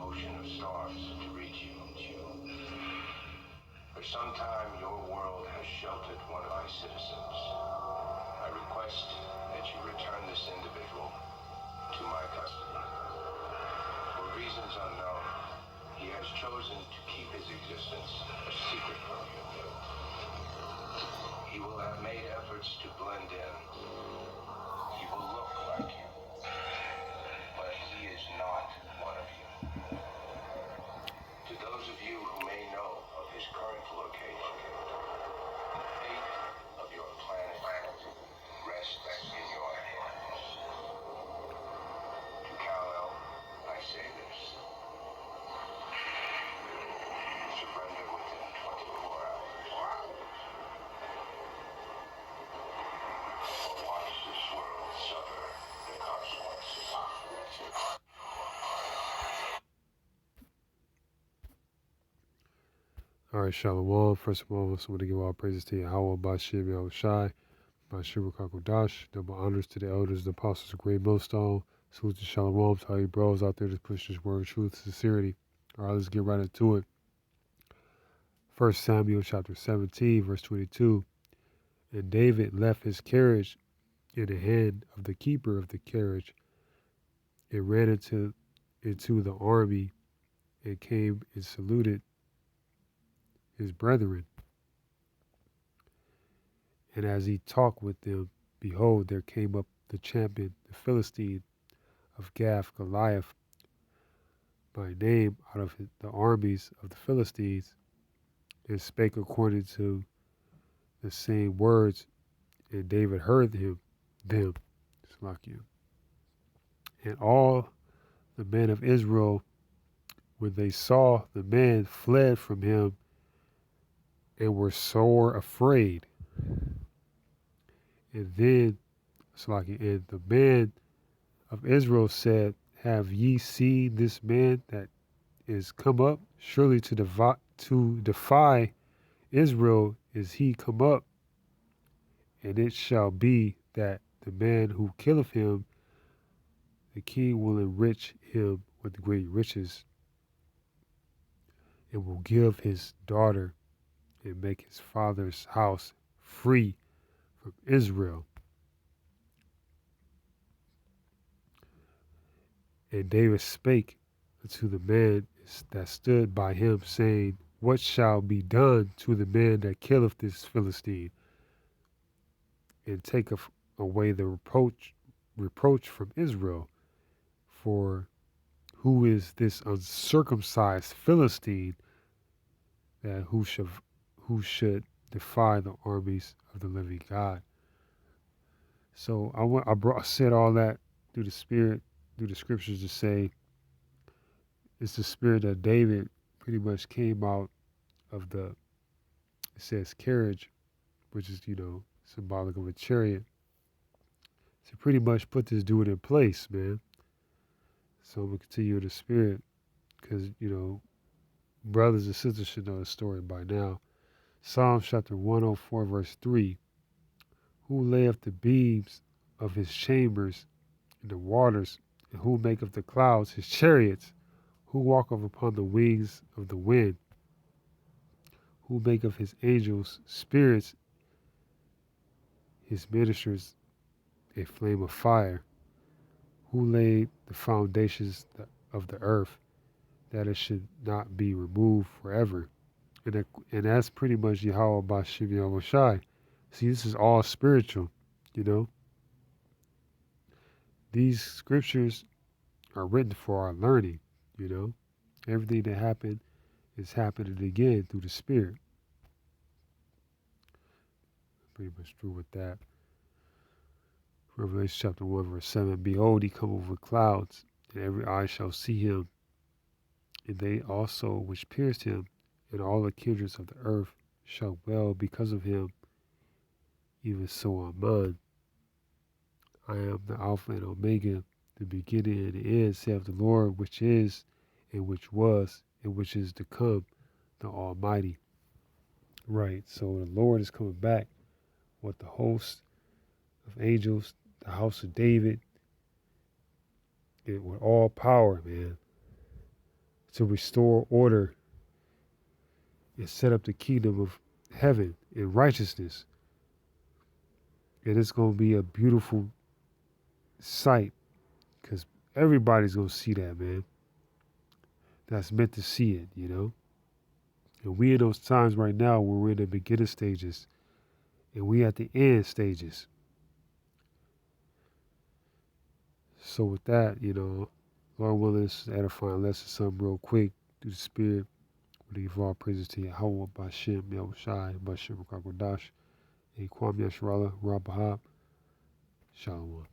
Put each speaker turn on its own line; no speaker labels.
ocean of stars to reach you. For some time, your world has sheltered one of my citizens. I request that you return this individual to my custody. For reasons unknown, he has chosen to keep his existence a secret from you. He will have made efforts to blend in. He will look like you, but he is not one of you. To those of you who may know of his current location, the fate of your planet rests in your hands. To Kal-El, I say this. Surrender within 24 hours. Or watch this world suffer the consequences.
All right, Shalom. First of all, I just want to give all praises to Yahweh, Bashim, Yahushai, Bashim, Kakodash. Double honors to the elders, the apostles of Great Millstone. Salute to Shalom to all you bros out there that push this word, truth, sincerity. All right, let's get right into it. 1 Samuel chapter 17, verse 22. And David left his carriage in the hand of the keeper of the carriage and ran into the army and came and saluted his brethren. And as he talked with them, behold, there came up the champion, the Philistine of Gath, Goliath, by name, out of the armies of the Philistines, and spake according to the same words. And David heard them, Salakia. And all the men of Israel, when they saw the man, fled from him and were sore afraid. And then, Salakia, and the man of Israel said, have ye seen this man that is come up? Surely to defy Israel is he come up. And it shall be that the man who killeth him, the king will enrich him with great riches, and will give his daughter and make his father's house free from Israel. And David spake unto the man that stood by him, saying, what shall be done to the man that killeth this Philistine, and taketh away the reproach from Israel? For who is this uncircumcised Philistine that who should defy the armies of the living God? So I said all that through the Spirit, through the scriptures, to say it's the spirit that David pretty much came out of it says carriage, which is, symbolic of a chariot, to pretty much put this dude in place, man. So I'm going to continue in the spirit because, brothers and sisters should know the story by now. Psalms chapter 104, verse 3. Who layeth the beams of his chambers in the waters, and who maketh the clouds his chariots? Who walketh upon the wings of the wind? Who maketh his angels spirits, his ministers a flame of fire? Who laid the foundations of the earth, that it should not be removed forever? And that's pretty much Yahweh Bashim Yahushai. See, this is all spiritual, These scriptures are written for our learning, Everything that happened is happening again through the Spirit. Pretty much true with that. Revelation chapter 1, verse 7. Behold, he come over clouds, and every eye shall see him, and they also which pierced him, and all the kindreds of the earth shall wail because of him. Even so, Amen. I am the Alpha and Omega, the beginning and the end, saith the Lord, which is, and which was, and which is to come, the Almighty. Right, so the Lord is coming back with the host of angels, the house of David, and with all power, man. to restore order and set up the kingdom of heaven in righteousness. And it's going to be a beautiful sight because everybody's going to see that, man. That's meant to see it, you know? And we in those times right now where we're in the beginning stages and we at the end stages. So with that, you know, Lord willing, this is edifying lesson, something real quick through the Spirit. We give all praises to Yahweh, Bashem, Yahushai, Bashem, Kakwadash, and Kwame Yasharala, Rabahab, Shalom.